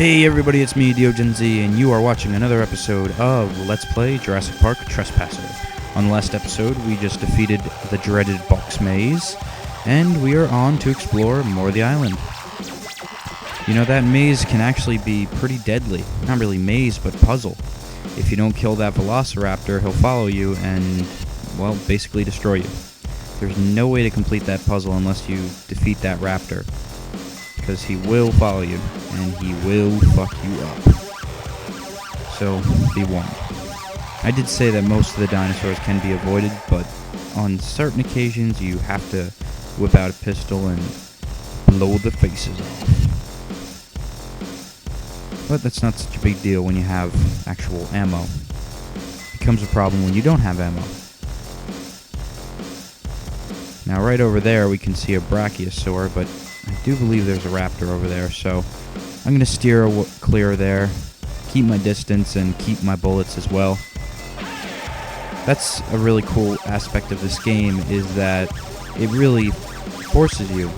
Hey everybody, it's me, DeoGenZ, and you are watching another episode of Let's Play Jurassic Park Trespasser. On the last episode, we just defeated the dreaded box maze, and we are on to explore more of the island. You know, that maze can actually be pretty deadly. Not really maze, but puzzle. If you don't kill that velociraptor, he'll follow you and, well, basically destroy you. There's no way to complete that puzzle unless you defeat that raptor, because he will follow you, and he will fuck you up. So, be warned. I did say that most of the dinosaurs can be avoided, but on certain occasions you have to whip out a pistol and blow the faces off. But that's not such a big deal when you have actual ammo. It becomes a problem when you don't have ammo. Now right over there we can see a brachiosaur, but I do believe there's a raptor over there, so I'm going to steer clear there, keep my distance, and keep my bullets as well. That's a really cool aspect of this game, is that it really forces you,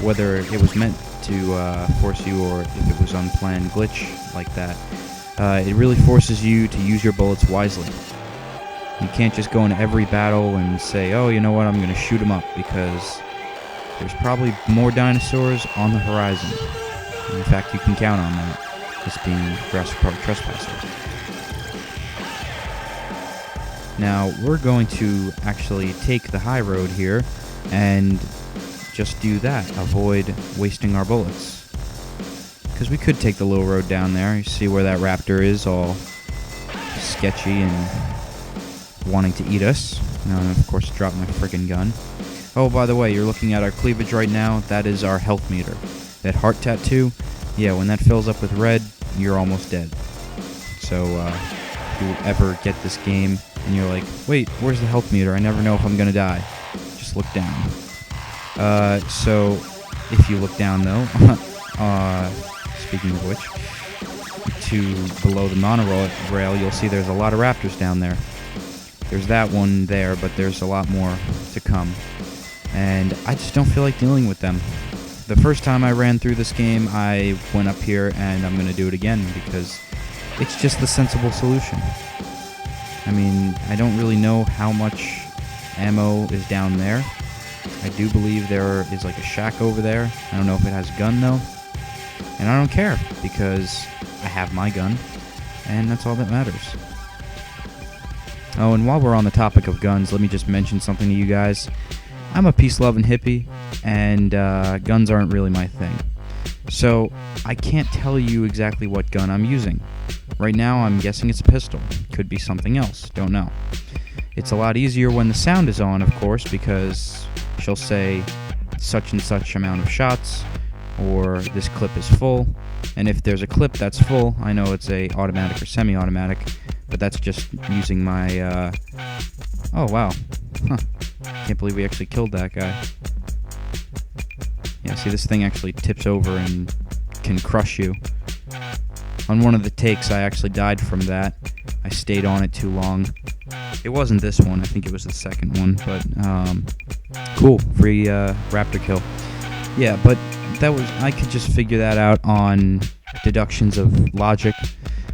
whether it was meant to force you or if it was unplanned glitch like that, it really forces you to use your bullets wisely. You can't just go into every battle and say, oh, you know what, I'm going to shoot him up, because there's probably more dinosaurs on the horizon. In fact, you can count on that, this being Jurassic Park Trespasser. Now, we're going to actually take the high road here and just do that, avoid wasting our bullets. Because we could take the low road down there. You see where that raptor is, all sketchy and wanting to eat us. And of course, drop my friggin' gun. Oh, by the way, you're looking at our cleavage right now. That is our health meter. That heart tattoo, yeah, when that fills up with red, you're almost dead. So, if you ever get this game and you're like, wait, where's the health meter? I never know if I'm gonna die. Just look down. So, if you look down though, speaking of which, to below the monorail, you'll see there's a lot of raptors down there. There's that one there, but there's a lot more to come. And I just don't feel like dealing with them. The first time I ran through this game, I went up here, and I'm going to do it again, because it's just the sensible solution. I mean, I don't really know how much ammo is down there. I do believe there is like a shack over there. I don't know if it has a gun, though. And I don't care, because I have my gun, and that's all that matters. Oh, and while we're on the topic of guns, let me just mention something to you guys. I'm a peace-loving hippie, and guns aren't really my thing. So, I can't tell you exactly what gun I'm using. Right now, I'm guessing it's a pistol. Could be something else. Don't know. It's a lot easier when the sound is on, of course, because she'll say such and such amount of shots, or this clip is full. And if there's a clip that's full, I know it's a automatic or semi-automatic, but that's just using my, oh, wow. Huh. Can't believe we actually killed that guy. Yeah, see, this thing actually tips over and can crush you. On one of the takes, I actually died from that. I stayed on it too long. It wasn't this one, I think it was the second one, but, cool, free, raptor kill. Yeah, but that was, I could just figure that out on deductions of logic.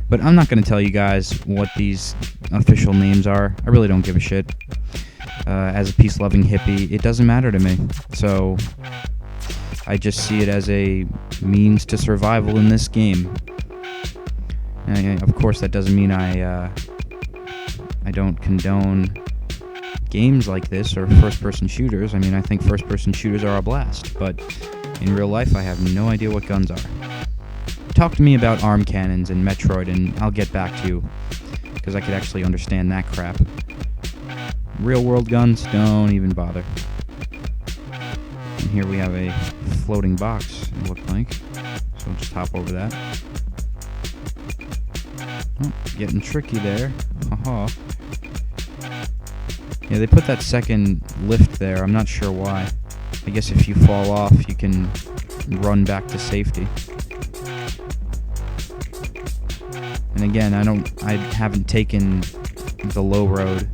But I'm not going to tell you guys what these official names are. I really don't give a shit. As a peace-loving hippie, it doesn't matter to me. So, I just see it as a means to survival in this game. And, of course, that doesn't mean I don't condone games like this or first-person shooters. I mean, I think first-person shooters are a blast. But in real life, I have no idea what guns are. Talk to me about arm cannons and Metroid, and I'll get back to you, because I could actually understand that crap. Real-world guns, don't even bother. And here we have a floating box, it looked like. So we'll just hop over that. Oh, getting tricky there. Haha. Yeah, they put that second lift there. I'm not sure why. I guess if you fall off, you can run back to safety. And again, I haven't taken the low road.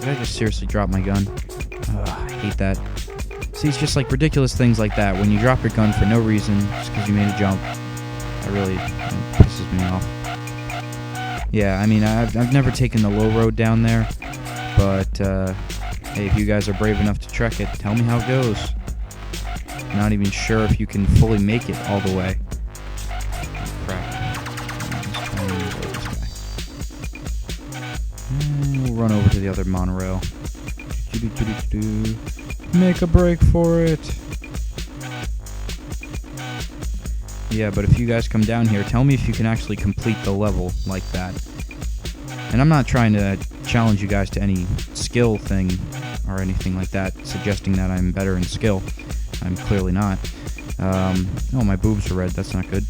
Did I just seriously drop my gun? Ugh, I hate that. See, it's just like ridiculous things like that. When you drop your gun for no reason, just because you made a jump. That really pisses me off. Yeah, I mean, I've never taken the low road down there, but hey, if you guys are brave enough to trek it, tell me how it goes. I'm not even sure if you can fully make it all the way. Crap. Let's try and avoid this guy. And we'll run over to the other monorail. Make a break for it. Yeah, but if you guys come down here, tell me if you can actually complete the level like that. And I'm not trying to challenge you guys to any skill thing or anything like that, suggesting that I'm better in skill. I'm clearly not. Oh, my boobs are red. That's not good.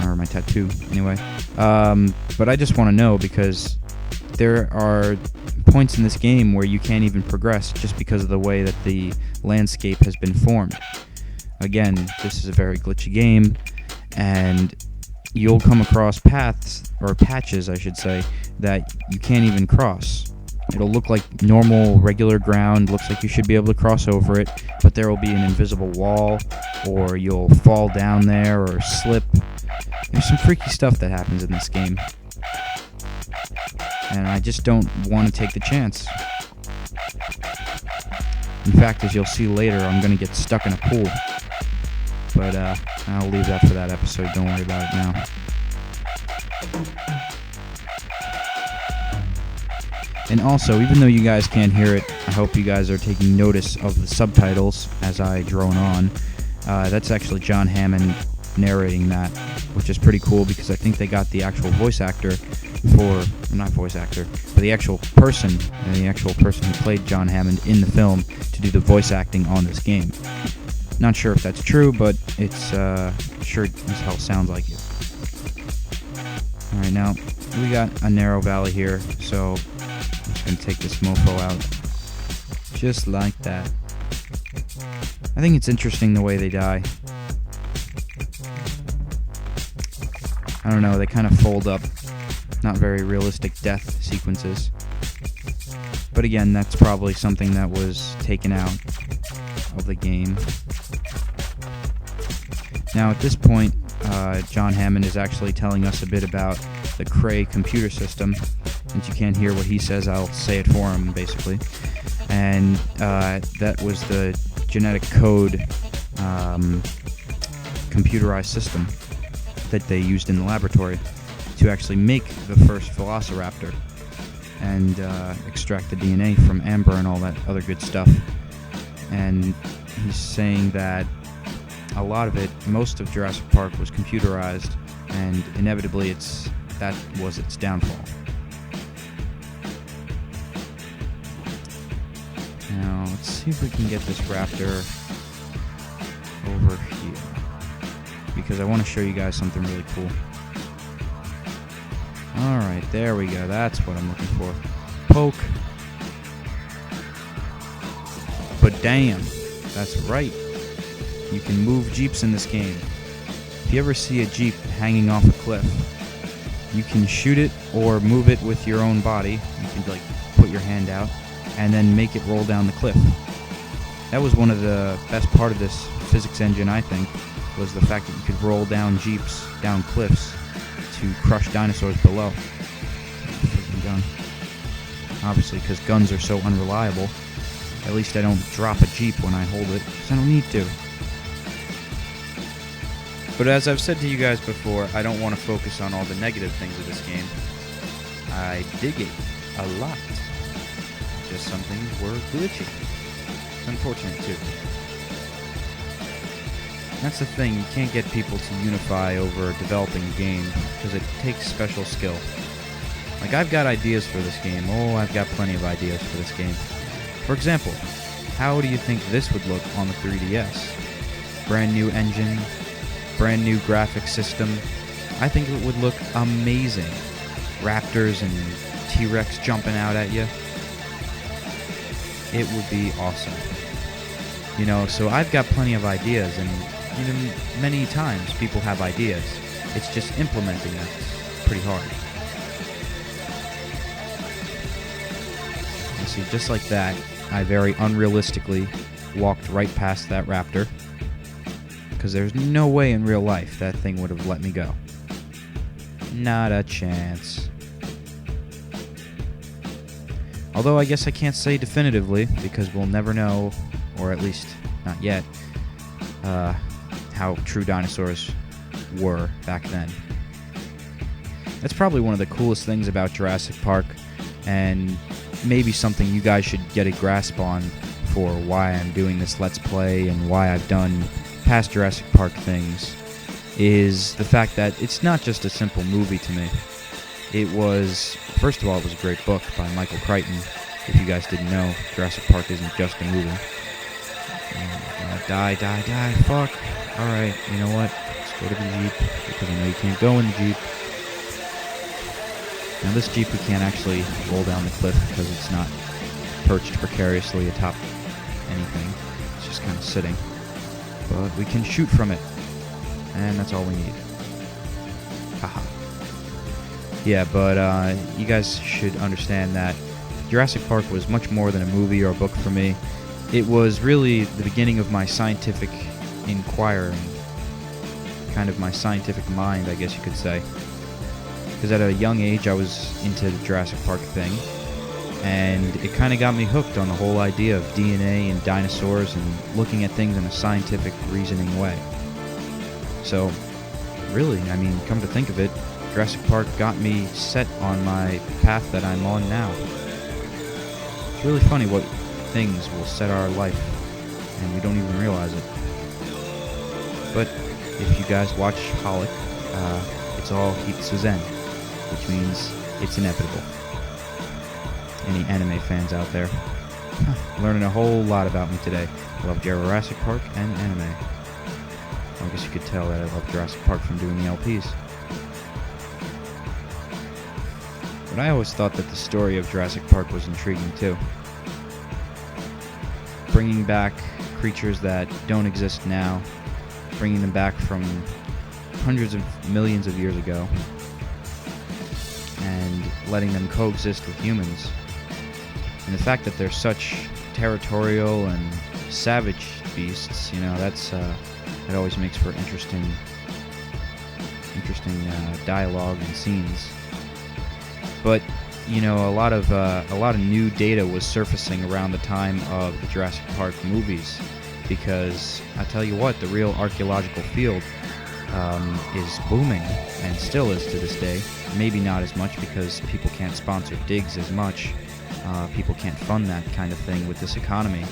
Or my tattoo, anyway. But I just want to know, because there are points in this game where you can't even progress just because of the way that the landscape has been formed. Again, this is a very glitchy game, and you'll come across paths, or patches, I should say, that you can't even cross. It'll look like normal, regular ground, looks like you should be able to cross over it, but there will be an invisible wall, or you'll fall down there, or slip. There's some freaky stuff that happens in this game. And I just don't want to take the chance. In fact, as you'll see later, I'm going to get stuck in a pool. But I'll leave that for that episode, don't worry about it now. And also, even though you guys can't hear it, I hope you guys are taking notice of the subtitles as I drone on. That's actually John Hammond narrating that, which is pretty cool because I think they got the actual voice actor not voice actor, but the actual person who played John Hammond in the film to do the voice acting on this game. Not sure if that's true, but it's sure as hell sounds like it. Alright, now we got a narrow valley here, so I'm just going to take this mofo out. Just like that. I think it's interesting the way they die. I don't know, they kind of fold up. Not very realistic death sequences. But again, that's probably something that was taken out of the game. Now at this point, John Hammond is actually telling us a bit about the Cray computer system. Since you can't hear what he says, I'll say it for him, basically. And that was the genetic code computerized system that they used in the laboratory to actually make the first Velociraptor and extract the DNA from Amber and all that other good stuff. And he's saying that a lot of it, most of Jurassic Park was computerized, and inevitably that was its downfall. Now, let's see if we can get this raptor over here, because I want to show you guys something really cool. Alright, there we go. That's what I'm looking for. Poke. But damn, that's right. You can move Jeeps in this game. If you ever see a Jeep hanging off a cliff, you can shoot it or move it with your own body. You can like put your hand out and then make it roll down the cliff. That was one of the best part of this physics engine, I think, was the fact that you could roll down Jeeps down cliffs to crush dinosaurs below. Freaking gun. Obviously, because guns are so unreliable, at least I don't drop a Jeep when I hold it, because I don't need to. But as I've said to you guys before, I don't want to focus on all the negative things of this game. I dig it a lot. Just some things were glitchy. It's unfortunate, too. That's the thing, you can't get people to unify over developing a game, because it takes special skill. Like, I've got ideas for this game. Oh, I've got plenty of ideas for this game. For example, how do you think this would look on the 3DS? Brand new engine, brand new graphic system. I think it would look amazing. Raptors and T-Rex jumping out at you. It would be awesome. You know, so I've got plenty of ideas, and many times people have ideas. It's just implementing them. It's pretty hard. You see, just like that, I very unrealistically walked right past that raptor. because there's no way in real life that thing would have let me go. Not a chance. Although I guess I can't say definitively, because we'll never know, or at least not yet, how true dinosaurs were back then. That's probably one of the coolest things about Jurassic Park, and maybe something you guys should get a grasp on for why I'm doing this Let's Play and why I've done past Jurassic Park things, is the fact that it's not just a simple movie to me. It was, first of all, it was a great book by Michael Crichton. If you guys didn't know, Jurassic Park isn't just a movie. Die, fuck. Alright, you know what? Let's go to the Jeep, because I know you can't go in the Jeep. Now this Jeep we can't actually roll down the cliff because it's not perched precariously atop anything. It's just kind of sitting. But we can shoot from it. And that's all we need. Haha. Yeah, but you guys should understand that Jurassic Park was much more than a movie or a book for me. It was really the beginning of my scientific inquiring. Kind of my scientific mind, I guess you could say. Because at a young age I was into the Jurassic Park thing. And it kind of got me hooked on the whole idea of DNA and dinosaurs and looking at things in a scientific, reasoning way. So, really, I mean, come to think of it, Jurassic Park got me set on my path that I'm on now. It's really funny what things will set our life, and we don't even realize it. But if you guys watch Holic, it's all heats to Zen, which means it's inevitable. Any anime fans out there? Learning a whole lot about me today. I love Jurassic Park and anime. I guess you could tell that I love Jurassic Park from doing the LPs. But I always thought that the story of Jurassic Park was intriguing too. Bringing back creatures that don't exist now, bringing them back from hundreds of millions of years ago, and letting them coexist with humans. And the fact that they're such territorial and savage beasts, you know, that's it always makes for interesting dialogue and scenes. But you know, a lot of new data was surfacing around the time of the Jurassic Park movies, because I tell you what, the real archaeological field is booming, and still is to this day. Maybe not as much because people can't sponsor digs as much. People can't fund that kind of thing with this economy.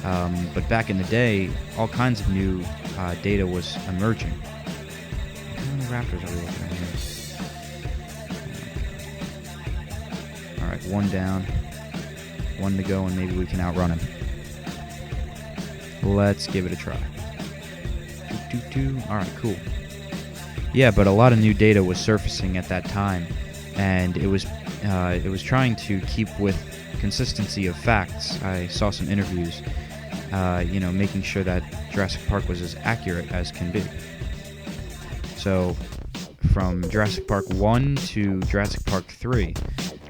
But back in the day, all kinds of new data was emerging. How many raptors are we looking at here? Alright, one down. One to go, and maybe we can outrun him. Let's give it a try. Alright, cool. Yeah, but a lot of new data was surfacing at that time, and it was trying to keep with consistency of facts. I saw some interviews, making sure that Jurassic Park was as accurate as can be. So, from Jurassic Park 1 to Jurassic Park 3,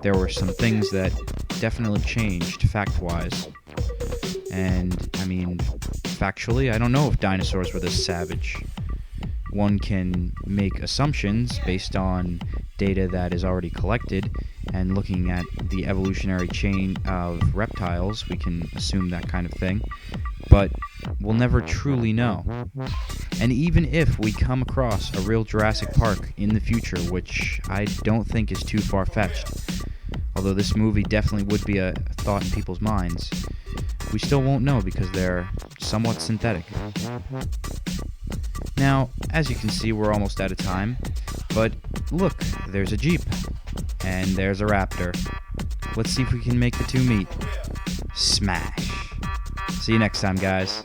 there were some things that definitely changed fact-wise. And, I mean, factually, I don't know if dinosaurs were this savage. One can make assumptions based on data that is already collected, and looking at the evolutionary chain of reptiles, we can assume that kind of thing. But we'll never truly know. And even if we come across a real Jurassic Park in the future, which I don't think is too far-fetched, although this movie definitely would be a thought in people's minds, we still won't know because they're somewhat synthetic. Now, as you can see, we're almost out of time, but look, there's a Jeep, and there's a Raptor. Let's see if we can make the two meet. Smash! See you next time, guys.